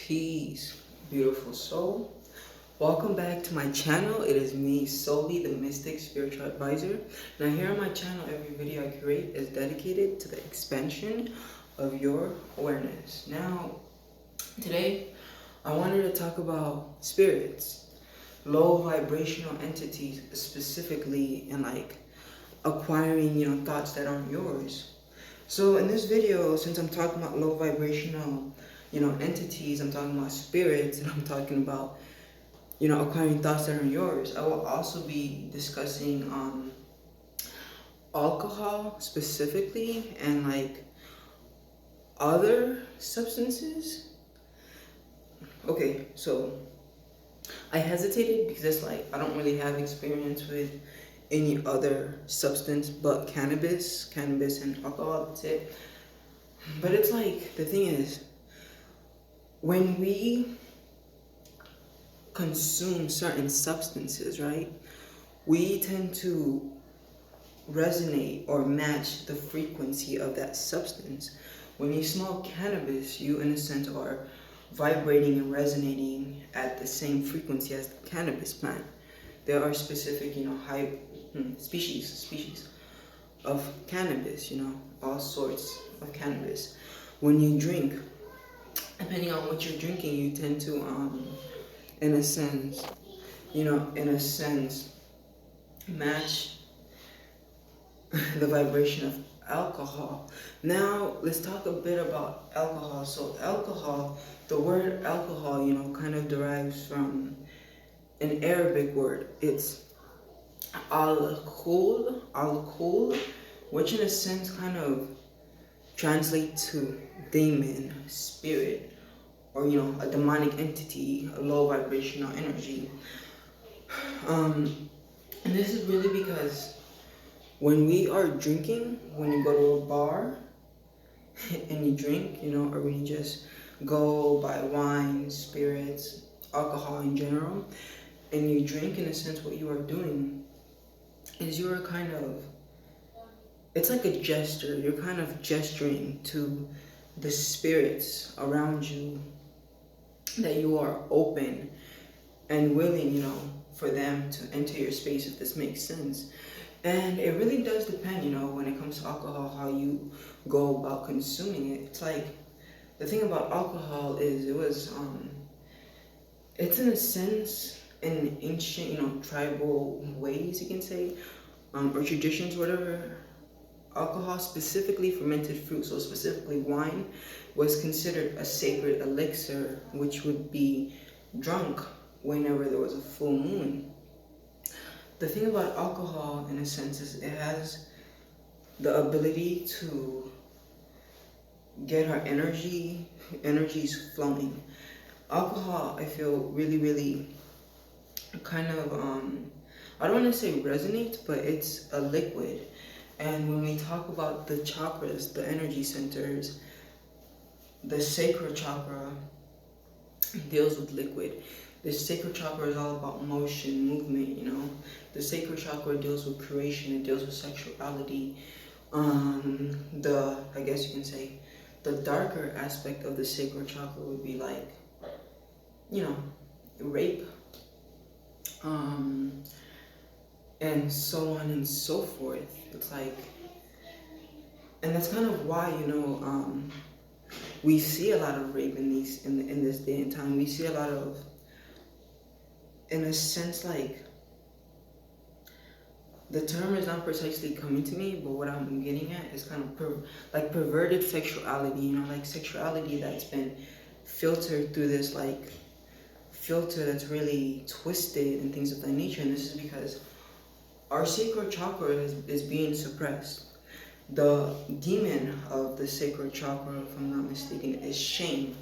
Peace, beautiful soul. Welcome back to my channel. It is me, Soli, the Mystic Spiritual Advisor. Now here on my channel, every video I create is dedicated to the expansion of your awareness. Now, today, I wanted to talk about spirits, low vibrational entities specifically, and like acquiring, thoughts that aren't yours. So in this video, since I'm talking about low vibrational, entities, I'm talking about spirits, and I'm talking about, acquiring thoughts that are yours, I will also be discussing alcohol specifically and like other substances. Okay, so I hesitated because it's like I don't really have experience with any other substance but cannabis and alcohol, that's it. But it's like, the thing is, when we consume certain substances, right, we tend to resonate or match the frequency of that substance. When you smoke cannabis, you in a sense are vibrating and resonating at the same frequency as the cannabis plant. There are specific, high species of cannabis, all sorts of cannabis. When you drink, depending on what you're drinking, you tend to, in a sense, match the vibration of alcohol. Now, let's talk a bit about alcohol. So alcohol, the word alcohol, kind of derives from an Arabic word. It's alcohol, which in a sense kind of translates to demon, spirit, or a demonic entity, a low vibrational energy. And this is really because when we are drinking, when you go to a bar and you drink, or when you just go buy wine, spirits, alcohol in general, and you drink, in a sense, what you are doing is you are kind of, it's like a gesture. You're kind of gesturing to the spirits around you that you are open and willing, for them to enter your space, if this makes sense. And it really does depend, when it comes to alcohol, how you go about consuming it. It's like, the thing about alcohol is it's in a sense, in ancient, tribal ways, you can say, or traditions, whatever, alcohol, specifically fermented fruit, so specifically wine, was considered a sacred elixir, which would be drunk whenever there was a full moon. The thing about alcohol, in a sense, is it has the ability to get our energies flowing. Alcohol, I feel, really kind of, I don't want to say resonates, but it's a liquid. And when we talk about the chakras, the energy centers, the sacral chakra deals with liquid. The sacral chakra is all about motion, movement, The sacral chakra deals with creation, it deals with sexuality. I guess you can say, the darker aspect of the sacral chakra would be like, rape, and so on and so forth. It's like, and that's kind of why, we see a lot of rape in this day and time. We see a lot of, in a sense, like, the term is not precisely coming to me, but what I'm getting at is kind of like perverted sexuality, like sexuality that's been filtered through this like filter that's really twisted and things of that nature. And this is because our sacral chakra is being suppressed. The demon of the sacral chakra, if I'm not mistaken, is shame.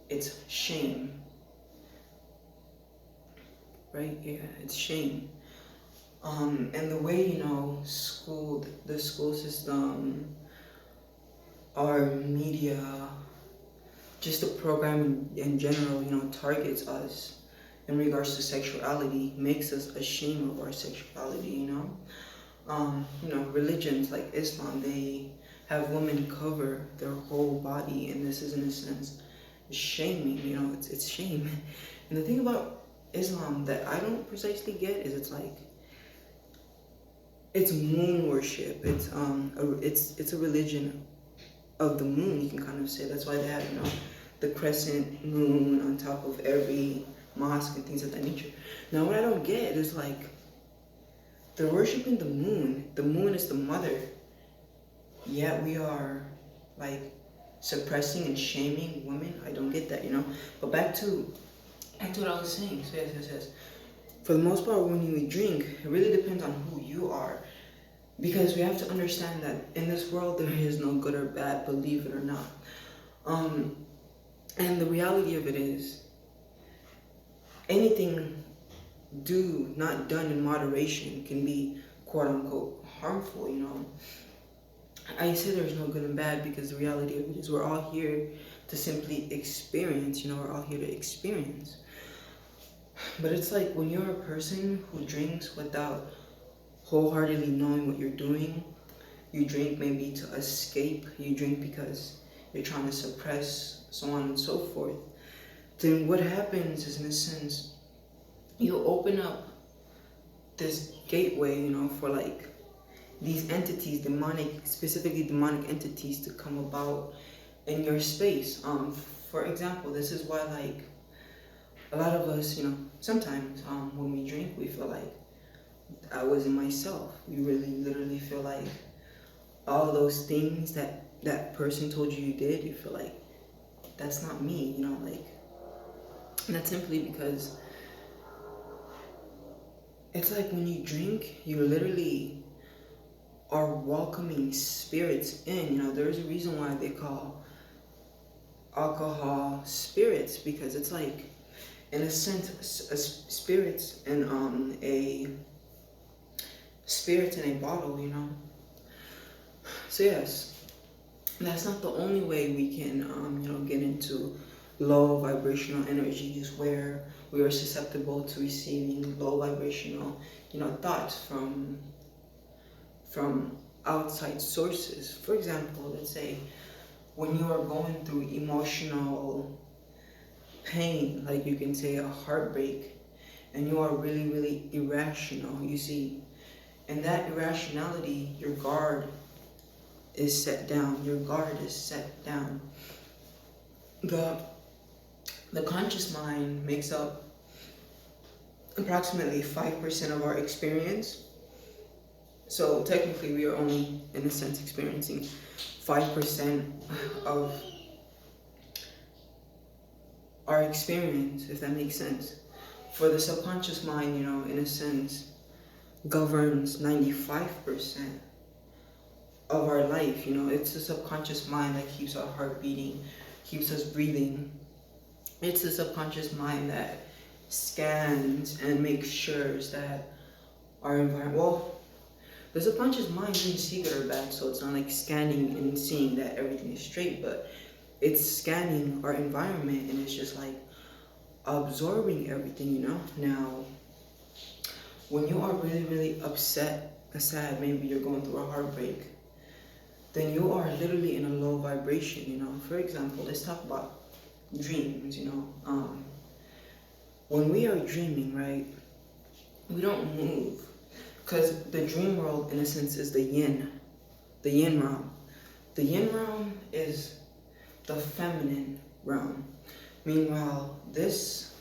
It's shame. Right? Yeah, it's shame. And the way, the school system, our media, just the program in general, targets us in regards to sexuality, makes us ashamed of our sexuality, religions like Islam, they have women cover their whole body, and this is, in a sense, shaming, it's shame. And the thing about Islam that I don't precisely get is it's moon worship. It's a religion of the moon, you can kind of say. That's why they have, the crescent moon on top of every mosque and things of that nature. Now, what I don't get is they're worshiping the moon. The moon is the mother. Yet we are suppressing and shaming women. I don't get that, But back to what I was saying. So yes. For the most part, when you drink, it really depends on who you are. Because we have to understand that in this world, there is no good or bad, believe it or not. And the reality of it is, anything not done in moderation can be quote unquote harmful, I say there's no good and bad because the reality of it is we're all here to simply experience, we're all here to experience. But it's like when you're a person who drinks without wholeheartedly knowing what you're doing, you drink maybe to escape, you drink because you're trying to suppress, so on and so forth, then what happens is, in a sense, you open up this gateway, for these entities, specifically demonic entities, to come about in your space. For example, this is why a lot of us, sometimes when we drink, we feel like I wasn't myself. We really literally feel like all those things that person told you did, you feel like that's not me, and that's simply because it's like when you drink, you literally are welcoming spirits in. There's a reason why they call alcohol spirits, because it's in a sense, spirits in a bottle, So yes, that's not the only way we can, get into low vibrational energies where we are susceptible to receiving low vibrational, thoughts from outside sources. For example, let's say when you are going through emotional pain, like you can say a heartbreak, and you are really, really irrational, you see, and that irrationality, your guard is set down. The conscious mind makes up approximately 5% of our experience. So technically we are only, in a sense, experiencing 5% of our experience, if that makes sense. For the subconscious mind, in a sense, governs 95% of our life. It's the subconscious mind that keeps our heart beating, keeps us breathing. It's the subconscious mind that scans and makes sure that our environment, the subconscious mind can see good or bad, so it's not like scanning and seeing that everything is straight, but it's scanning our environment and it's just absorbing everything, Now, when you are really, really upset, sad, maybe you're going through a heartbreak, then you are literally in a low vibration, For example, let's talk about dreams, when we are dreaming, right, we don't move, because the dream world, in a sense, is the yin realm. The yin realm is the feminine realm. Meanwhile, this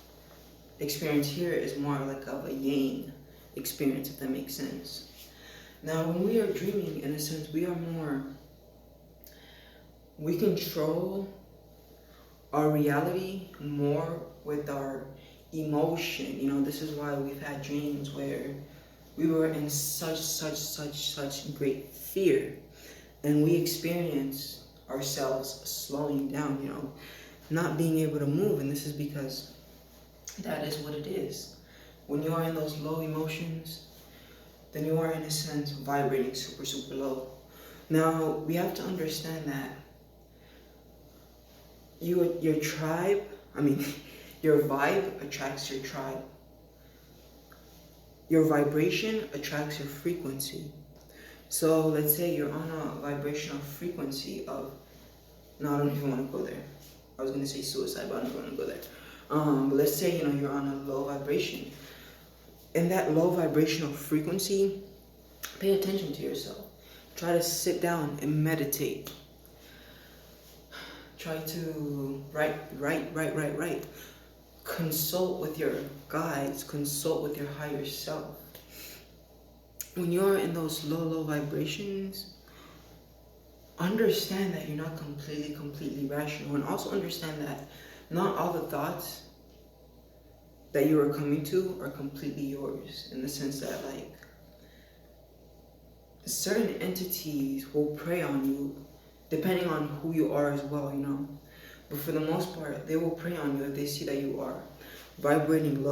experience here is more of a yang experience, if that makes sense. Now, when we are dreaming, in a sense, we control our reality more with our emotion. This is why we've had dreams where we were in such great fear, and we experience ourselves slowing down, not being able to move. And this is because that is what it is. When you are in those low emotions, then you are, in a sense, vibrating super, super low. Now, we have to understand that your tribe, your vibe attracts your tribe. Your vibration attracts your frequency. So let's say you're on a vibrational frequency of, no, I don't even want to go there. I was gonna say suicide, but I'm not gonna go there. But let's say, you know, you're on a low vibration. In that low vibrational frequency, pay attention to yourself. Try to sit down and meditate. Try to write. Consult with your guides, consult with your higher self. When you're in those low vibrations, understand that you're not completely rational, and also understand that not all the thoughts that you are coming to are completely yours, in the sense that, like, certain entities will prey on you depending on who you are as well, you know. But for the most part, they will prey on you if they see that you are vibrating low.